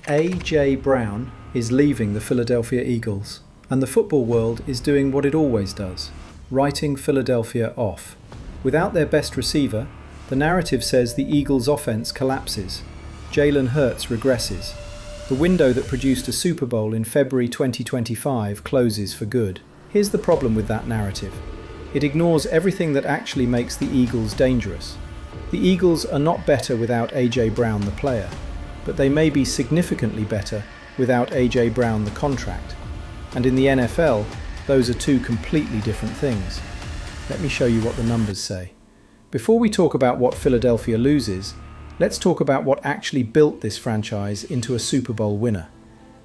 A.J. Brown is leaving the Philadelphia Eagles, and the football world is doing what it always does, writing Philadelphia off. Without their best receiver, the narrative says the Eagles' offense collapses. Jalen Hurts regresses. The window that produced a Super Bowl in February 2025 closes for good. Here's the problem with that narrative. It ignores everything that actually makes the Eagles dangerous. The Eagles are not better without A.J. Brown the player, but they may be significantly better without A.J. Brown the contract. And in the NFL, those are two completely different things. Let me show you what the numbers say. Before we talk about what Philadelphia loses, let's talk about what actually built this franchise into a Super Bowl winner.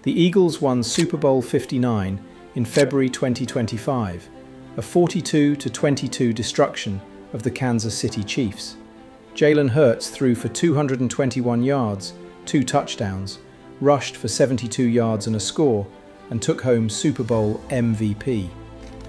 The Eagles won Super Bowl 59 in February 2025, a 42-22 destruction of the Kansas City Chiefs. Jalen Hurts threw for 221 yards, 2 touchdowns, rushed for 72 yards and a score, and took home Super Bowl MVP.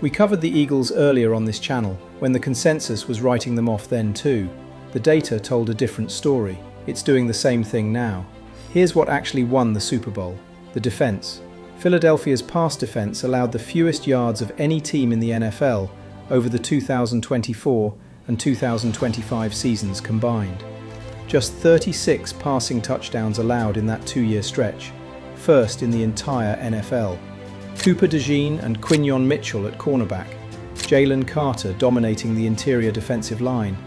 We covered the Eagles earlier on this channel, when the consensus was writing them off then too. The data told a different story. It's doing the same thing now. Here's what actually won the Super Bowl: the defense. Philadelphia's pass defense allowed the fewest yards of any team in the NFL over the 2024 and 2025 seasons combined. Just 36 passing touchdowns allowed in that 2-year stretch, first in the entire NFL. Cooper DeJean and Quinyon Mitchell at cornerback, Jalen Carter dominating the interior defensive line.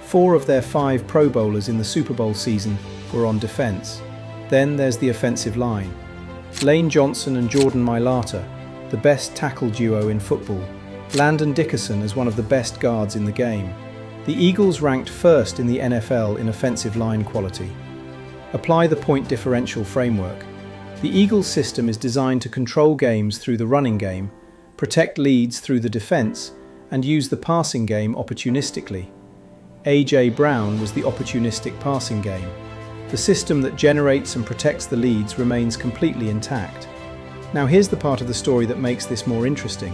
4 of their 5 Pro Bowlers in the Super Bowl season were on defense. Then there's the offensive line. Lane Johnson and Jordan Mailata, the best tackle duo in football. Landon Dickerson as one of the best guards in the game. The Eagles ranked first in the NFL in offensive line quality. Apply the point differential framework. The Eagles system is designed to control games through the running game, protect leads through the defense, and use the passing game opportunistically. A.J. Brown was the opportunistic passing game. The system that generates and protects the leads remains completely intact. Now here's the part of the story that makes this more interesting.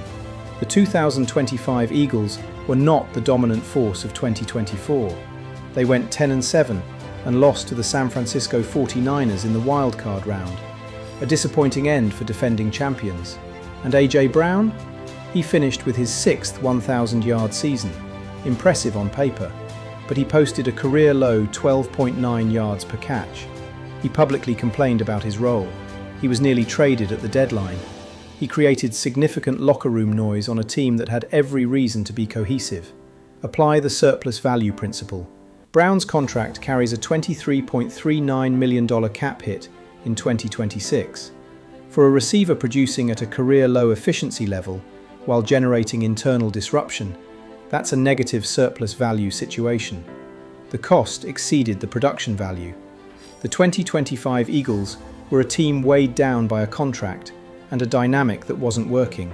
The 2025 Eagles were not the dominant force of 2024. They went 10-7 and lost to the San Francisco 49ers in the wildcard round. A disappointing end for defending champions. And A.J. Brown? He finished with his 6th 1,000-yard season. Impressive on paper, but he posted a career-low 12.9 yards per catch. He publicly complained about his role. He was nearly traded at the deadline. He created significant locker room noise on a team that had every reason to be cohesive. Apply the surplus value principle. Brown's contract carries a $23.39 million cap hit in 2026. For a receiver producing at a career-low efficiency level while generating internal disruption, that's a negative surplus value situation. The cost exceeded the production value. The 2025 Eagles were a team weighed down by a contract and a dynamic that wasn't working.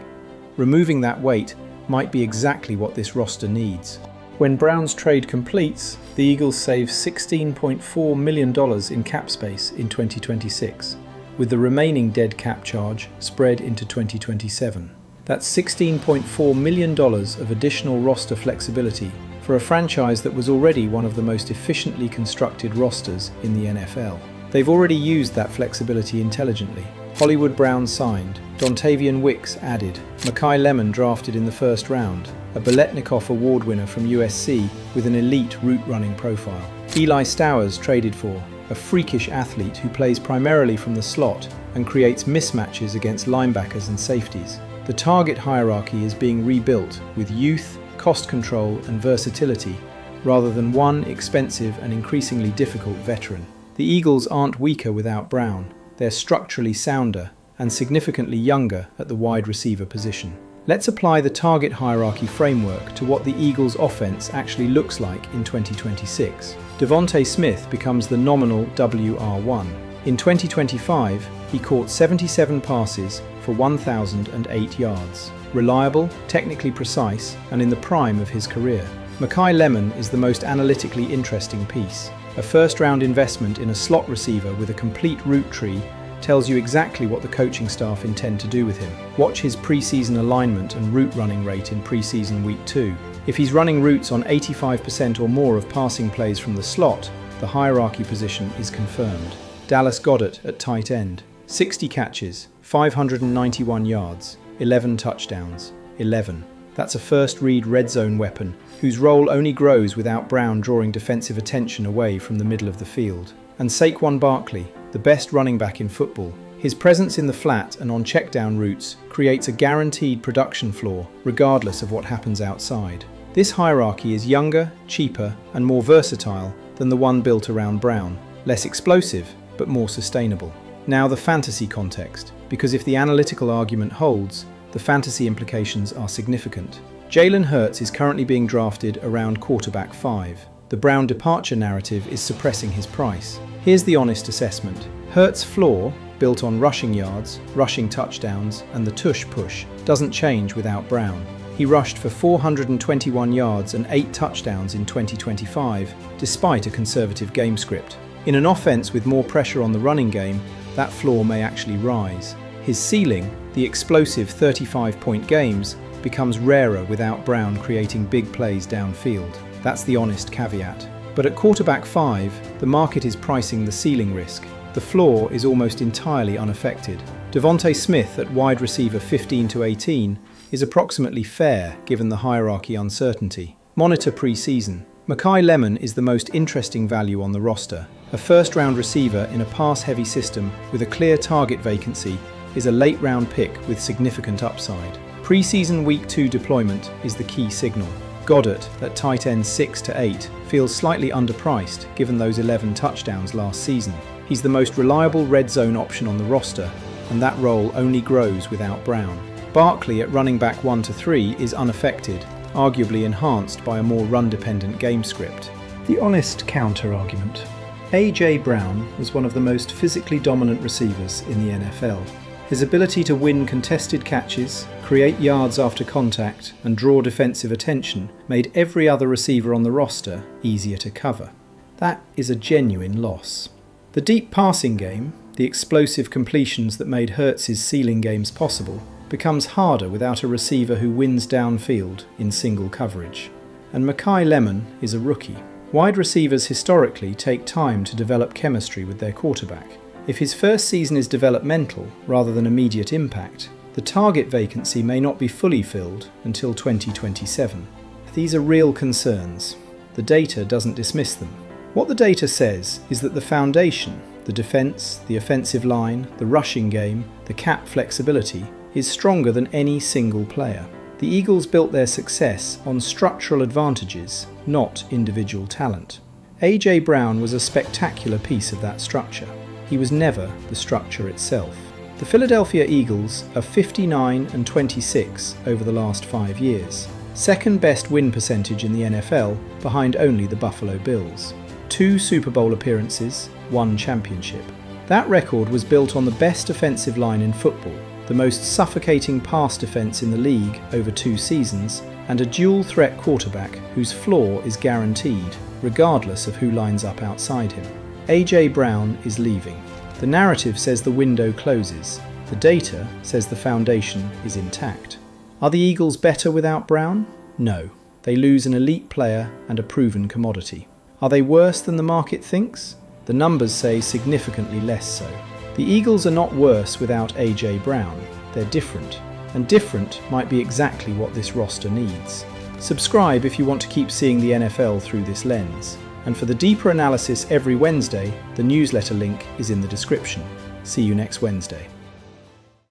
Removing that weight might be exactly what this roster needs. When Brown's trade completes, the Eagles save $16.4 million in cap space in 2026, with the remaining dead cap charge spread into 2027. That's $16.4 million of additional roster flexibility for a franchise that was already one of the most efficiently constructed rosters in the NFL. They've already used that flexibility intelligently. Hollywood Brown signed, Dontavian Wicks added, Makai Lemon drafted in the first round, a Biletnikoff Award winner from USC with an elite route running profile. Eli Stowers traded for, a freakish athlete who plays primarily from the slot and creates mismatches against linebackers and safeties. The target hierarchy is being rebuilt with youth, cost control and versatility, rather than one expensive and increasingly difficult veteran. The Eagles aren't weaker without Brown. They're structurally sounder and significantly younger at the wide receiver position. Let's apply the target hierarchy framework to what the Eagles' offense actually looks like in 2026. Devontae Smith becomes the nominal WR1. In 2025, he caught 77 passes for 1,008 yards. Reliable, technically precise, and in the prime of his career. Makai Lemon is the most analytically interesting piece. A first-round investment in a slot receiver with a complete route tree tells you exactly what the coaching staff intend to do with him. Watch his preseason alignment and route running rate in preseason week 2. If he's running routes on 85% or more of passing plays from the slot, the hierarchy position is confirmed. Dallas Goedert at tight end. 60 catches, 591 yards, 11 touchdowns, 11. That's a first-read red zone weapon, whose role only grows without Brown drawing defensive attention away from the middle of the field. And Saquon Barkley, the best running back in football. His presence in the flat and on checkdown routes creates a guaranteed production floor, regardless of what happens outside. This hierarchy is younger, cheaper, and more versatile than the one built around Brown. Less explosive, but more sustainable. Now the fantasy context, because if the analytical argument holds, the fantasy implications are significant. Jalen Hurts is currently being drafted around quarterback 5. The Brown departure narrative is suppressing his price. Here's the honest assessment. Hurts' floor, built on rushing yards, rushing touchdowns, and the tush push, doesn't change without Brown. He rushed for 421 yards and 8 touchdowns in 2025, despite a conservative game script. In an offense with more pressure on the running game, that floor may actually rise. His ceiling, the explosive 35-point games, becomes rarer without Brown creating big plays downfield. That's the honest caveat. But at quarterback 5, the market is pricing the ceiling risk. The floor is almost entirely unaffected. Devontae Smith at wide receiver 15 to 18 is approximately fair given the hierarchy uncertainty. Monitor pre-season. Makai is the most interesting value on the roster. A first-round receiver in a pass-heavy system with a clear target vacancy is a late-round pick with significant upside. Pre-season Week 2 deployment is the key signal. Goedert at tight end 6 to 8 feels slightly underpriced given those 11 touchdowns last season. He's the most reliable red zone option on the roster, and that role only grows without Brown. Barkley at running back 1 to 3 is unaffected, arguably enhanced by a more run-dependent game script. The honest counter-argument. A.J. Brown was one of the most physically dominant receivers in the NFL. His ability to win contested catches, create yards after contact, and draw defensive attention made every other receiver on the roster easier to cover. That is a genuine loss. The deep passing game, the explosive completions that made Hurts' ceiling games possible, becomes harder without a receiver who wins downfield in single coverage. And Makai is a rookie. Wide receivers historically take time to develop chemistry with their quarterback. If his first season is developmental rather than immediate impact, the target vacancy may not be fully filled until 2027. These are real concerns. The data doesn't dismiss them. What the data says is that the foundation, the defense, the offensive line, the rushing game, the cap flexibility, is stronger than any single player. The Eagles built their success on structural advantages, not individual talent. A.J. Brown was a spectacular piece of that structure. He was never the structure itself. The Philadelphia Eagles are 59 and 26 over the last 5 years. Second best win percentage in the NFL, behind only the Buffalo Bills. 2 Super Bowl appearances, 1 championship. That record was built on the best offensive line in football, the most suffocating pass defense in the league over 2 seasons, and a dual-threat quarterback whose floor is guaranteed, regardless of who lines up outside him. A.J. Brown is leaving. The narrative says the window closes. The data says the foundation is intact. Are the Eagles better without Brown? No. They lose an elite player and a proven commodity. Are they worse than the market thinks? The numbers say significantly less so. The Eagles are not worse without A.J. Brown. They're different. And different might be exactly what this roster needs. Subscribe if you want to keep seeing the NFL through this lens. And for the deeper analysis every Wednesday, the newsletter link is in the description. See you next Wednesday.